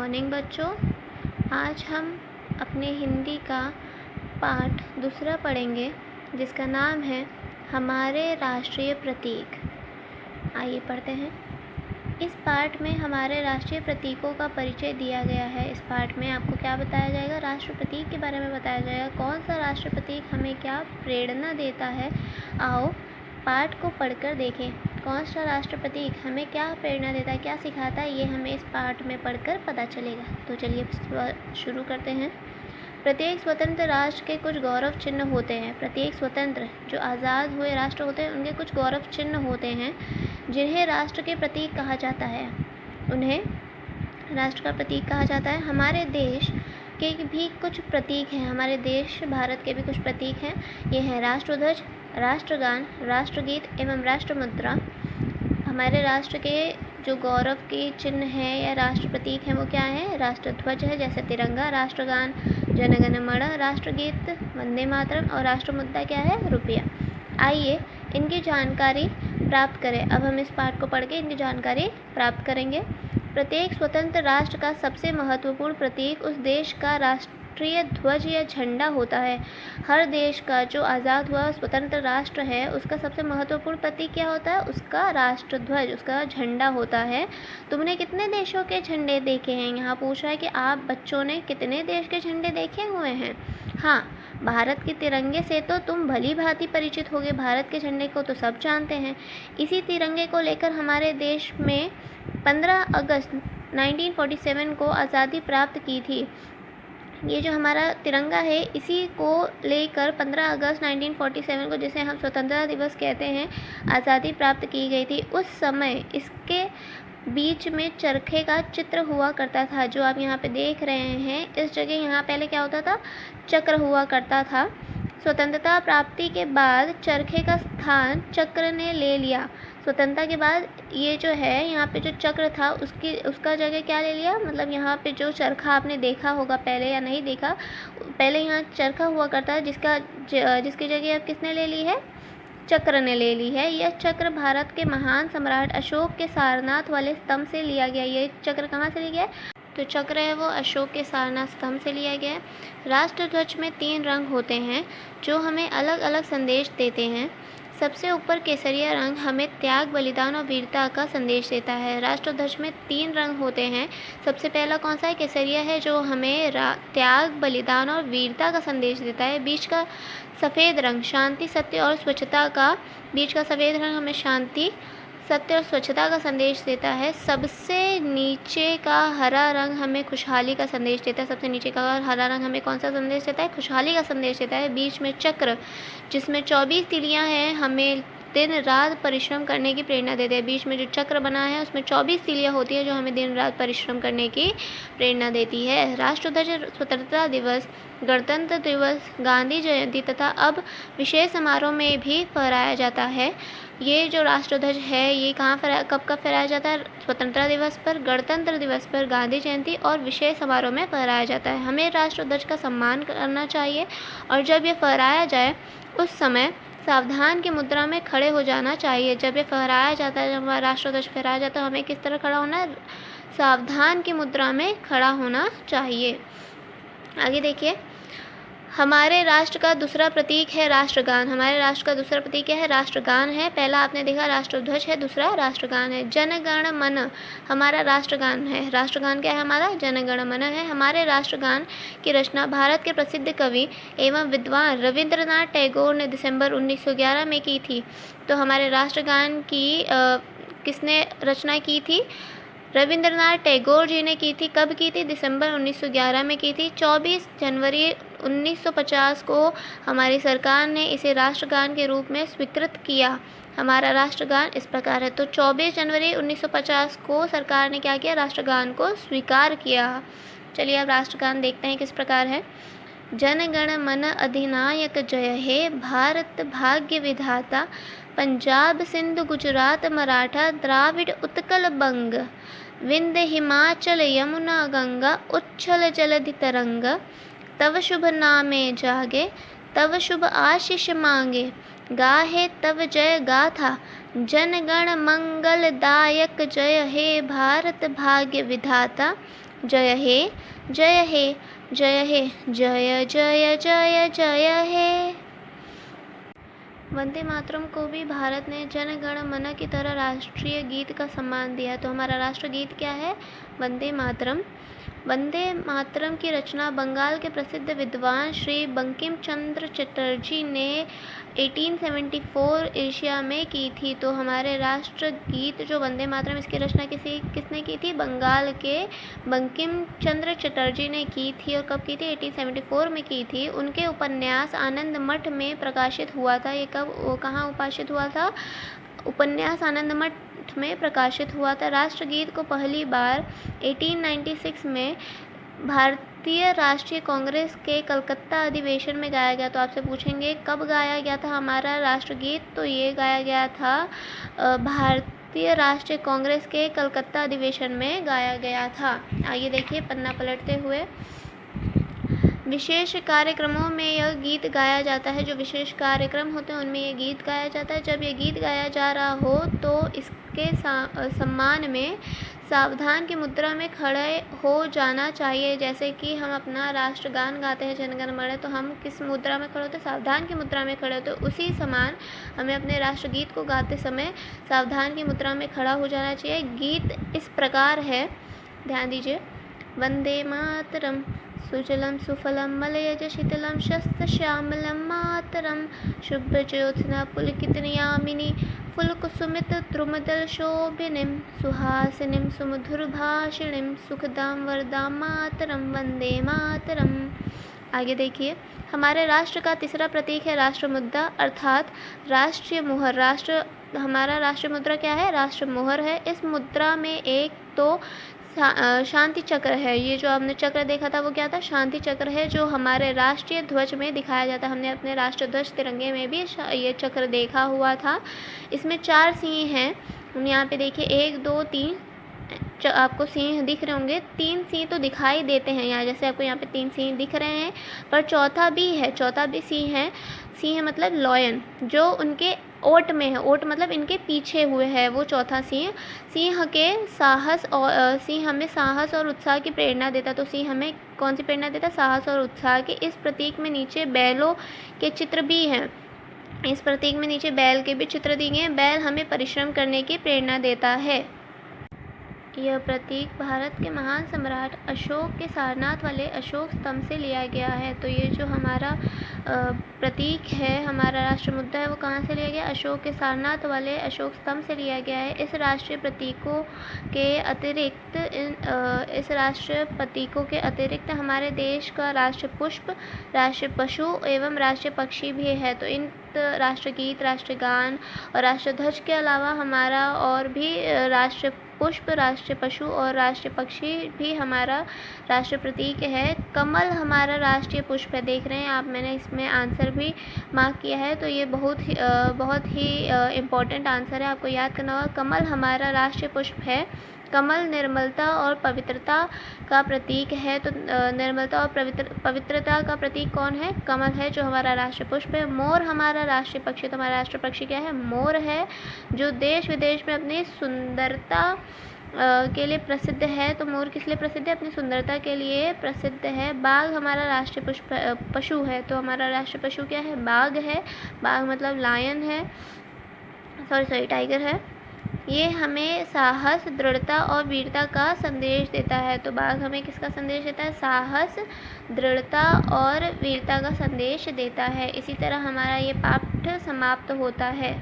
Morning बच्चों। आज हम अपने हिंदी का पाठ दूसरा पढ़ेंगे जिसका नाम है हमारे राष्ट्रीय प्रतीक। आइए पढ़ते हैं। इस पाठ में हमारे राष्ट्रीय प्रतीकों का परिचय दिया गया है। इस पाठ में आपको क्या बताया जाएगा? राष्ट्र प्रतीक के बारे में बताया जाएगा। कौन सा राष्ट्र प्रतीक हमें क्या प्रेरणा देता है। आओ पाठ को पढ़कर देखें। कौन सा राष्ट्र प्रतीक हमें क्या प्रेरणा देता है, क्या सिखाता है, ये हमें इस पाठ में पढ़कर पता चलेगा। तो चलिए शुरू करते हैं। प्रत्येक स्वतंत्र राष्ट्र के कुछ गौरव चिन्ह होते हैं। प्रत्येक स्वतंत्र जो आज़ाद हुए राष्ट्र होते हैं उनके कुछ गौरव चिन्ह होते हैं जिन्हें राष्ट्र के प्रतीक कहा जाता है। उन्हें राष्ट्र का प्रतीक कहा जाता है। हमारे देश के भी कुछ प्रतीक हैं। हमारे देश भारत के भी कुछ प्रतीक हैं। ये हैं राष्ट्रध्वज, राष्ट्रगान, राष्ट्रगीत एवं राष्ट्रमुद्रा। हमारे राष्ट्र के जो गौरव के चिन्ह हैं या राष्ट्र प्रतीक हैं वो क्या है? राष्ट्रध्वज है जैसे तिरंगा, राष्ट्रगान जन गण मन, राष्ट्रगीत वंदे मातरम और राष्ट्रमुद्रा क्या है? रुपया। आइए इनकी जानकारी प्राप्त करें। अब हम इस पाठ को पढ़ के इनकी जानकारी प्राप्त करेंगे। प्रत्येक स्वतंत्र राष्ट्र का सबसे महत्वपूर्ण प्रतीक उस देश का राष्ट्रीय ध्वज या झंडा होता है। हर देश का जो आज़ाद हुआ स्वतंत्र राष्ट्र है उसका सबसे महत्वपूर्ण प्रतीक क्या होता है? उसका राष्ट्र ध्वज, उसका झंडा होता है। तुमने कितने देशों के झंडे देखे हैं? यहाँ पूछ रहा है कि आप बच्चों ने कितने देश के झंडे देखे हुए हैं। हाँ, भारत के तिरंगे से तो तुम भली भांति परिचित होगे। भारत के झंडे को तो सब जानते हैं। इसी तिरंगे को लेकर हमारे देश में 15 अगस्त 1947 को आज़ादी प्राप्त की थी। ये जो हमारा तिरंगा है इसी को लेकर 15 अगस्त 1947 को, जिसे हम स्वतंत्रता दिवस कहते हैं, आज़ादी प्राप्त की गई थी। उस समय इसके बीच में चरखे का चित्र हुआ करता था जो आप यहाँ पे देख रहे हैं। इस जगह यहाँ पहले क्या होता था? चक्र हुआ करता था। स्वतंत्रता प्राप्ति के बाद चरखे का स्थान चक्र ने ले लिया। स्वतंत्रता के बाद ये जो है यहाँ पे जो चक्र था उसका जगह क्या ले लिया? मतलब यहाँ पे जो चरखा आपने देखा होगा पहले या नहीं देखा, पहले यहाँ चरखा हुआ करता है जिसकी जगह अब किसने ले ली है? चक्र ने ले ली है। यह चक्र भारत के महान सम्राट अशोक के सारनाथ वाले स्तंभ से लिया गया। ये चक्र कहाँ से लिया गया है? तो चक्र है वो अशोक के सारनाथ स्तंभ से लिया गया है। राष्ट्रध्वज में 3 रंग होते हैं जो हमें अलग अलग संदेश देते हैं। सबसे ऊपर केसरिया रंग हमें त्याग, बलिदान और वीरता का संदेश देता है। राष्ट्रध्वज में 3 रंग होते हैं। सबसे पहला कौन सा है? केसरिया है जो हमें त्याग, बलिदान और वीरता का संदेश देता है। बीच का सफ़ेद रंग शांति, सत्य और स्वच्छता का बीच का सफ़ेद रंग हमें शांति, सत्य और स्वच्छता का संदेश देता है। सबसे नीचे का हरा रंग हमें खुशहाली का संदेश देता है। सबसे नीचे का हरा रंग हमें कौन सा संदेश देता है? खुशहाली का संदेश देता है। बीच में चक्र जिसमें 24 तिलियां हैं हमें दिन रात परिश्रम करने की प्रेरणा देते हैं। बीच में जो चक्र बना है उसमें 24 तिलियां होती है जो हमें दिन रात परिश्रम करने की प्रेरणा देती है। राष्ट्रध्वज स्वतंत्रता दिवस, गणतंत्र दिवस, गांधी जयंती तथा अब विशेष समारोह में भी फहराया जाता है। ये जो राष्ट्रध्वज है ये कब फहराया जाता है? स्वतंत्रता दिवस पर, गणतंत्र दिवस पर, गांधी जयंती और विशेष समारोह में फहराया जाता है। हमें राष्ट्रध्वज का सम्मान करना चाहिए और जब ये फहराया जाए उस समय सावधान की मुद्रा में खड़े हो जाना चाहिए। जब ये फहराया जाता है, जब हमारा राष्ट्रध्वज फहराया जाता है, हमें किस तरह खड़ा होना है? सावधान की मुद्रा में खड़ा होना चाहिए। आगे देखिए, हमारे राष्ट्र का दूसरा प्रतीक है राष्ट्रगान। हमारे राष्ट्र का दूसरा प्रतीक क्या है? राष्ट्रगान है। पहला आपने देखा राष्ट्रध्वज है, दूसरा राष्ट्रगान है। जन गण मन हमारा राष्ट्रगान है। राष्ट्रगान क्या है हमारा? जन गण मन है। हमारे राष्ट्रगान की रचना भारत के प्रसिद्ध कवि एवं विद्वान रविंद्रनाथ टैगोर ने दिसंबर 1911 में की थी। तो हमारे राष्ट्रगान की किसने रचना की थी? रविंद्रनाथ टैगोर जी ने की थी। कब की थी? दिसंबर 1911 में की थी। 24 जनवरी 1950 को हमारी सरकार ने इसे राष्ट्रगान के रूप में स्वीकृत किया। हमारा राष्ट्रगान इस प्रकार है। तो 24 जनवरी 1950 को सरकार ने क्या किया? राष्ट्रगान को स्वीकार किया। चलिए अब राष्ट्रगान देखते हैं किस प्रकार है। जन गण मन अधिनायक जय हे, भारत भाग्य विधाता, पंजाब सिंध गुजरात मराठा द्राविड़ उत्कल बंग, विंध्य हिमाचल यमुना गंगा, उच्छल जलधि तरंग, तव शुभ नामे जागे, तव शुभ आशीष मांगे, गाहे तव जय गाथा, जन गण मंगल दायक जय हे भारत भाग्य विधाता, जय हे जय हे जय हे जय जय जय जय हे। वंदे मातरम को भी भारत ने जन गण मन की तरह राष्ट्रीय गीत का सम्मान दिया। तो हमारा राष्ट्रगीत क्या है? वंदे मातरम। वंदे मातरम की रचना बंगाल के प्रसिद्ध विद्वान श्री बंकिम चंद्र चटर्जी ने 1874 एशिया में की थी। तो हमारे राष्ट्रगीत जो वंदे मातरम, इसकी रचना किसने की थी? बंगाल के बंकिम चंद्र चटर्जी ने की थी। और कब की थी? 1874 में की थी। उनके उपन्यास आनंद मठ में प्रकाशित हुआ था। ये कहाँ प्रकाशित हुआ था? उपन्यास आनंद मठ में प्रकाशित हुआ था। राष्ट्रगीत को पहली बार 1896 में भारतीय राष्ट्रीय कांग्रेस के कलकत्ता अधिवेशन में गाया गया। तो आपसे पूछेंगे कब गाया गया था हमारा राष्ट्रगीत? तो ये गाया गया था भारतीय राष्ट्रीय कांग्रेस के कलकत्ता अधिवेशन में गाया गया था। आइए देखिए पन्ना पलटते हुए। विशेष कार्यक्रमों में यह गीत गाया जाता है। जो विशेष कार्यक्रम होते हैं उनमें ये गीत गाया जाता है। जब ये गीत गाया जा रहा हो तो इसके सम्मान में सावधान की मुद्रा में खड़े हो जाना चाहिए। जैसे कि हम अपना राष्ट्रगान गाते हैं जन गण मन, तो हम किस मुद्रा में खड़े होते हैं? सावधान की मुद्रा में खड़े होते हैं। उसी समान हमें अपने राष्ट्रगीत को गाते समय सावधान की मुद्रा में खड़ा हो जाना चाहिए। गीत इस प्रकार है, ध्यान दीजिए। वंदे मातरम सुजलम सुफलम मलयज शीतलम शस्त श्यामलम मातरम शुभ्रज्योत्स्ना पुलकितयामिनी फुलकुसुमित द्रुमदल शोभिनीं सुहासिनीं सुमधुरभाषिणीं सुखदां वरदां मातरम वंदे मातरम। आगे देखिए, हमारे राष्ट्र का तीसरा प्रतीक है राष्ट्र मुद्रा अर्थात राष्ट्रीय मोहर। हमारा राष्ट्रीय मुद्रा क्या है? राष्ट्र मोहर है। इस मुद्रा में एक तो शांति चक्र है। ये जो आपने चक्र देखा था वो क्या था? शांति चक्र है, जो हमारे राष्ट्रीय ध्वज में दिखाया जाता है। हमने अपने राष्ट्रीय ध्वज तिरंगे में भी ये चक्र देखा हुआ था। इसमें 4 सिंह हैं। यहाँ पे देखिए 1 2 3 आपको सिंह दिख रहे होंगे। 3 सिंह तो दिखाई देते हैं यहाँ, जैसे आपको यहाँ पे 3 सिंह दिख रहे हैं, पर चौथा भी है। चौथा भी सिंह है। सिंह मतलब लॉयन, जो उनके ओट में है। ओट मतलब इनके पीछे हुए है, वो चौथा सिंह। सिंह के साहस और सिंह हमें साहस और उत्साह की प्रेरणा देता। तो सिंह हमें कौन सी प्रेरणा देता? साहस और उत्साह की। इस प्रतीक में नीचे बैलों के चित्र भी हैं। इस प्रतीक में नीचे बैल के भी चित्र दिए हैं। बैल हमें परिश्रम करने की प्रेरणा देता है। यह प्रतीक भारत के महान सम्राट अशोक के सारनाथ वाले अशोक स्तंभ से लिया गया है। तो ये जो हमारा प्रतीक है, हमारा राष्ट्र मुद्रा है, वो कहाँ से लिया गया? अशोक के सारनाथ वाले अशोक स्तंभ से लिया गया है। इस राष्ट्रीय प्रतीकों के अतिरिक्त हमारे देश का राष्ट्रीय पुष्प, राष्ट्रीय पशु एवं राष्ट्रीय पक्षी भी है। तो इन राष्ट्रगीत, राष्ट्रगान और राष्ट्रध्वज के अलावा हमारा और भी राष्ट्रीय पुष्प, राष्ट्रीय पशु और राष्ट्रीय पक्षी भी हमारा राष्ट्रीय प्रतीक है। कमल हमारा राष्ट्रीय पुष्प है। देख रहे हैं आप, मैंने इसमें आंसर भी मार्क किया है। तो ये बहुत ही इम्पोर्टेंट आंसर है, आपको याद करना होगा। कमल हमारा राष्ट्रीय पुष्प है। कमल निर्मलता और पवित्रता का प्रतीक है। तो निर्मलता और पवित्रता का प्रतीक कौन है? कमल है, जो हमारा राष्ट्रीय पुष्प है। मोर हमारा राष्ट्रीय पक्षी। तो हमारा राष्ट्रीय पक्षी क्या है? मोर है, जो देश विदेश में अपनी सुंदरता के लिए प्रसिद्ध है। तो मोर किस लिए प्रसिद्ध है? अपनी सुंदरता के लिए प्रसिद्ध है। बाघ हमारा राष्ट्रीय पशु है। तो हमारा राष्ट्रीय पशु क्या है? बाघ है। बाघ मतलब लायन है, सॉरी टाइगर है। ये हमें साहस, दृढ़ता और वीरता का संदेश देता है। तो बाघ हमें किसका संदेश देता है? साहस, दृढ़ता और वीरता का संदेश देता है। इसी तरह हमारा ये पाठ समाप्त होता है।